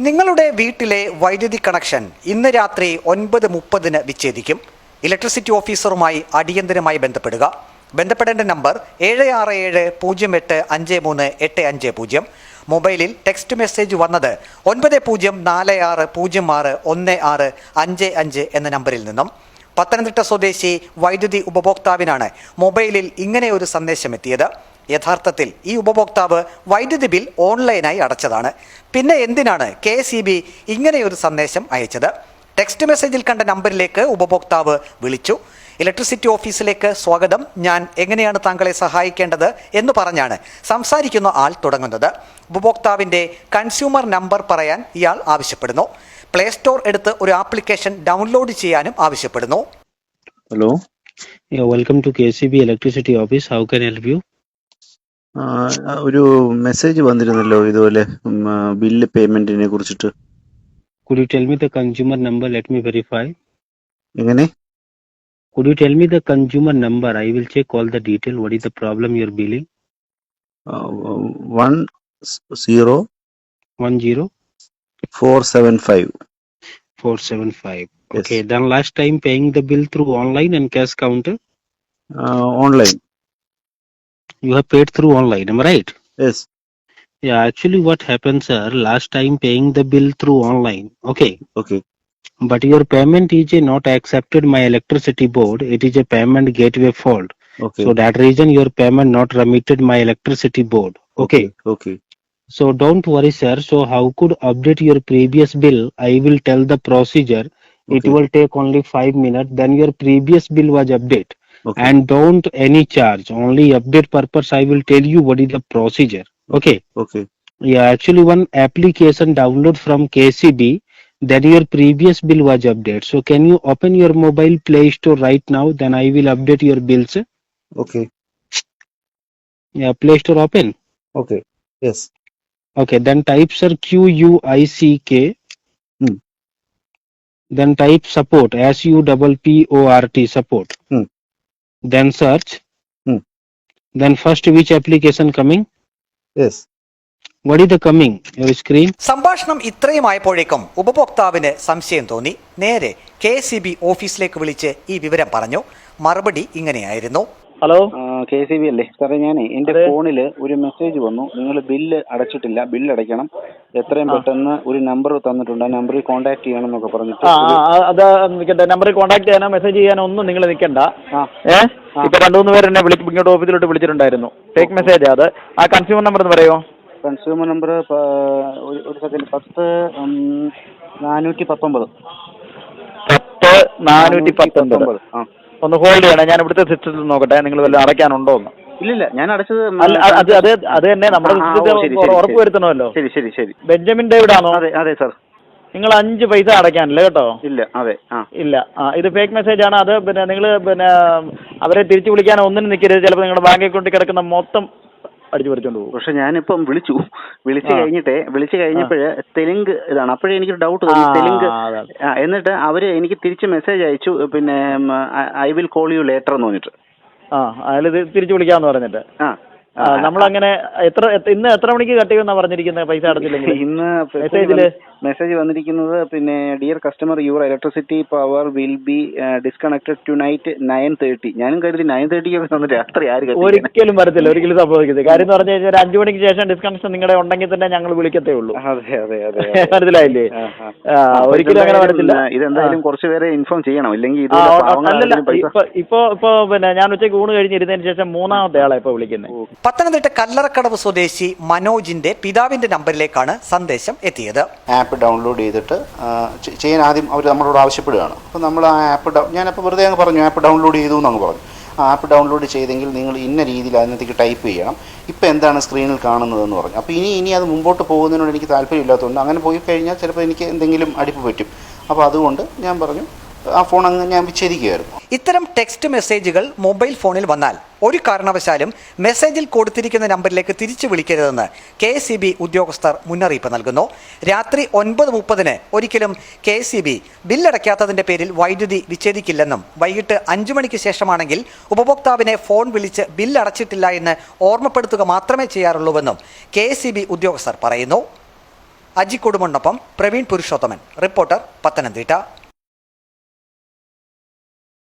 നിങ്ങളുടെ വീട്ടിലെ വൈദ്യുതി കണക്ഷൻ ഇന്ന് രാത്രി 9:30 വിച്ഛേദിക്കും. ഇലക്ട്രിസിറ്റി ഓഫീസറുമായി അടിയന്തരമായി ബന്ധപ്പെടുക. ബന്ധപ്പെടേണ്ട നമ്പർ 7678538550. മൊബൈലിൽ ടെക്സ്റ്റ് മെസ്സേജ് വന്നത് 9046061655 എന്ന നമ്പറിൽ നിന്നും. പത്തനംതിട്ട സ്വദേശി വൈദ്യുതി ഉപഭോക്താവിനാണ് മൊബൈലിൽ ഇങ്ങനെ ഒരു സന്ദേശം എത്തിയത്. യഥാർത്ഥത്തിൽ ഈ ഉപഭോക്താവ് വൈദ്യുതി ബിൽ ഓൺലൈനായി അടച്ചതാണ്. പിന്നെ എന്തിനാണ് KSEB ഇങ്ങനെയൊരു സന്ദേശം അയച്ചത്? ടെക്സ്റ്റ് മെസ്സേജിൽ കണ്ട നമ്പറിലേക്ക് ഉപഭോക്താവ് വിളിച്ചു. ഇലക്ട്രിസിറ്റി ഓഫീസിലേക്ക് സ്വാഗതം, ഞാൻ എങ്ങനെയാണ് താങ്കളെ സഹായിക്കേണ്ടത് എന്ന് പറഞ്ഞാണ് സംസാരിക്കുന്ന ആൾ തുടങ്ങുന്നത്. ഉപഭോക്താവിൻ്റെ കൺസ്യൂമർ നമ്പർ പറയാൻ ഇയാൾ ആവശ്യപ്പെടുന്നു. പ്ലേ സ്റ്റോർ എടുത്ത് ഒരു ആപ്ലിക്കേഷൻ ഡൗൺലോഡ് ചെയ്യാനും ആവശ്യപ്പെടുന്നു. Hello, welcome to KSEB electricity office. How can help you? ഒരു മെസ്സേജ് വന്നിരുന്നല്ലോ ഇതുപോലെ ബില്ല് പേയ്മെന്റിനെ കുറിച്ചിട്ട്. Could you tell me the consumer number? Let me verify. എങ്ങനെ? Could you tell me the consumer number? I will check all the detail. What is the problem you're billing? 10475. 475. Yes. Okay. Then last time paying the bill through online and cash counter? Online. You have paid through online, am I right? Yes. Yeah, actually what happened, sir, last time paying the bill through online, okay, Okay. but your payment is not accepted my electricity board. It is a payment gateway fault. Okay. So that reason your payment not remitted my electricity board. Okay. Okay. So don't worry, sir. So how could update your previous bill? I will tell the procedure. It Okay. will take only 5 minutes. Then your previous bill was update. Okay. And don't any charge. Only update purpose. I will tell you what is the procedure. Okay. Okay. Yeah, actually one application download from KSEB. Then your previous bill was update. So can you open your mobile Play Store right now? Then I will update your bills. Okay. Yeah, Play Store open. Okay. Yes. Okay, then type sir QUICK. Then type support SUPPORT support. Then search. Then first which application coming? Yes. What is the coming? Your screen? സംഭാഷണം ഇത്രയുമായപ്പോഴേക്കും ഉപഭോക്താവിന് സംശയം തോന്നി. നേരെ KSEB ഓഫീസിലേക്ക് വിളിച്ച് ഈ വിവരം പറഞ്ഞു. മറുപടി ഇങ്ങനെയായിരുന്നു. ഹലോ, KSEB അല്ലേ സാറേ? ഞാനേ എന്റെ ഫോണിൽ ഒരു മെസ്സേജ് വന്നു, നിങ്ങൾ ബില്ല് അടച്ചിട്ടില്ല, ബില്ല് അടയ്ക്കണം, എത്രയും പെട്ടെന്ന് ഒരു നമ്പർ തന്നിട്ടുണ്ട്, ആ നമ്പറിൽ കോൺടാക്ട് ചെയ്യണം എന്നൊക്കെ പറഞ്ഞിട്ട്. അത് നിൽക്കട്ടെ, നമ്പറിൽ കോൺടാക്ട് ചെയ്യാനോ മെസ്സേജ് ചെയ്യാനോ ഒന്നും നിങ്ങൾ നിൽക്കണ്ട. ഇപ്പൊ 2-3 പേര് എന്നെ ഇങ്ങോട്ട് ഓഫീസിലോട്ട് വിളിച്ചിട്ടുണ്ടായിരുന്നു. Take message. അത് ആ കൺസ്യൂമർ നമ്പർ എന്ന് പറയുമോ? കൺസ്യൂമർ നമ്പർ ഒരു സെക്കൻഡ്, 10-419. 10-419. ഒന്ന് ഹോൾഡ് ചെയ്യണം, ഞാൻ ഇവിടുത്തെ സിസ്റ്റത്തിൽ നോക്കട്ടെ നിങ്ങൾ വല്ലതും അടയ്ക്കാനുണ്ടോ എന്ന്. ഇല്ല, ഞാൻ അടച്ചത്. അത് തന്നെ നമ്മുടെ സിസ്റ്റത്തിൽ ഉറപ്പ് വരുത്തണമല്ലോ. ശരി ശരി ശരി. ബെഞ്ചമിൻ ഡേവിഡ് ആണോ? അതെ സാർ. നിങ്ങൾ 5 പൈസ അടയ്ക്കാനില്ല കേട്ടോ. ഇല്ല. അതെ. ഇല്ല. ഇത് ഫേക്ക് മെസ്സേജ് ആണ്. അത് പിന്നെ നിങ്ങൾ അവരെ തിരിച്ചു വിളിക്കാനോ ഒന്നിനും നിൽക്കരുത്. ചിലപ്പോൾ നിങ്ങളുടെ ബാങ്ക് അക്കൗണ്ടിൽ കിടക്കുന്ന മൊത്തം അടിച്ചു പറിച്ചോണ്ട് പോകും. പക്ഷെ ഞാനിപ്പം വിളിച്ചു കഴിഞ്ഞപ്പോഴേ തെലുങ്ക് ഇതാണ്. അപ്പോഴേ എനിക്കൊരു ഡൗട്ട് തോന്നി, തെലുങ്ക്. എന്നിട്ട് അവര് എനിക്ക് തിരിച്ച് മെസ്സേജ് അയച്ചു, പിന്നെ I will call you later എന്ന് പറഞ്ഞിട്ട്. അതിൽ തിരിച്ചു വിളിക്കാന്ന് പറഞ്ഞിട്ട്. നമ്മളങ്ങനെ ഇന്ന് എത്ര മണിക്ക് കട്ട് ചെയ്യുമെന്നാ പറഞ്ഞിരിക്കുന്നത് പൈസ അടച്ചില്ലെങ്കിൽ? ഇന്ന് മെസ്സേജ് വന്നിരിക്കുന്നത്, പിന്നെ dear customer, your electricity power will be disconnected tonight 9:30. ഞാനും കരുതി 9:30 തന്നിട്ട് രാത്രി ആര്? ഒരിക്കലും വരത്തില്ല, ഒരിക്കലും സംഭവിക്കുന്നത്. കാര്യം എന്ന് പറഞ്ഞു കഴിഞ്ഞാൽ 5 മണിക്ക് ശേഷം ഡിസ്കണക്ഷൻ നിങ്ങളുടെ ഉണ്ടെങ്കിൽ തന്നെ ഞങ്ങൾ വിളിക്കത്തേ ഉള്ളൂ. മനസ്സിലായില്ലേ? ഒരിക്കലും അങ്ങനെ വരത്തില്ല. ഇതെന്തായാലും കുറച്ച് പേരെ ഇൻഫോം ചെയ്യണം, ഇല്ലെങ്കിൽ ഇപ്പൊ പിന്നെ ഞാൻ ഉച്ചയ്ക്ക് ഊണ് കഴിഞ്ഞിരുന്നതിന് ശേഷം 3ാമത്തെ ആളെ ഇപ്പൊ വിളിക്കുന്നത്. പത്തനംതിട്ട കല്ലറക്കടവ് സ്വദേശി മനോജിന്റെ പിതാവിന്റെ നമ്പറിലേക്കാണ് സന്ദേശം എത്തിയത്. ആപ്പ് ഡൗൺലോഡ് ചെയ്തിട്ട് ചെയ്യാൻ ആദ്യം അവർ നമ്മളോട് ആവശ്യപ്പെടുകയാണ്. അപ്പോൾ നമ്മൾ ആ ആപ്പ് ഞാനപ്പോൾ വെറുതെ അങ്ങ് പറഞ്ഞു ആപ്പ് ഡൗൺലോഡ് ചെയ്തു എന്നങ്ങ് പറഞ്ഞു. ആ ആപ്പ് ഡൗൺലോഡ് ചെയ്തെങ്കിൽ നിങ്ങൾ ഇന്ന രീതിയിൽ അതിനകത്തേക്ക് ടൈപ്പ് ചെയ്യണം, ഇപ്പോൾ എന്താണ് സ്ക്രീനിൽ കാണുന്നതെന്ന് പറഞ്ഞു. അപ്പോൾ ഇനി അത് മുമ്പോട്ട് പോകുന്നതിനോട് എനിക്ക് താല്പര്യമില്ലാത്തതുകൊണ്ട് അങ്ങനെ പോയി കഴിഞ്ഞാൽ ചിലപ്പോൾ എനിക്ക് എന്തെങ്കിലും അടിപ്പ് പറ്റും. അപ്പോൾ അതുകൊണ്ട് ഞാൻ പറഞ്ഞു ആ ഫോൺ അങ്ങ് ഞാൻ വിച്ഛേദിക്കുകയായിരുന്നു. ഇത്തരം ടെക്സ്റ്റ് മെസ്സേജുകൾ മൊബൈൽ ഫോണിൽ വന്നാൽ ഒരു കാരണവശാലും മെസ്സേജിൽ കൊടുത്തിരിക്കുന്ന നമ്പറിലേക്ക് തിരിച്ചു വിളിക്കരുതെന്ന് KSEB ഉദ്യോഗസ്ഥർ മുന്നറിയിപ്പ് നൽകുന്നു. രാത്രി 9:30 ഒരിക്കലും KSEB ബില്ലടയ്ക്കാത്തതിൻ്റെ പേരിൽ വൈദ്യുതി വിച്ഛേദിക്കില്ലെന്നും വൈകിട്ട് 5 മണിക്ക് ശേഷമാണെങ്കിൽ ഉപഭോക്താവിനെ ഫോൺ വിളിച്ച് ബില്ലടച്ചിട്ടില്ല എന്ന് ഓർമ്മപ്പെടുത്തുക മാത്രമേ ചെയ്യാറുള്ളൂവെന്നും KSEB ഉദ്യോഗസ്ഥർ പറയുന്നു. അജി കൊടുമണ്ണൊപ്പം പ്രവീൺ പുരുഷോത്തമൻ. റിപ്പോർട്ടർ, പത്തനംതിട്ട.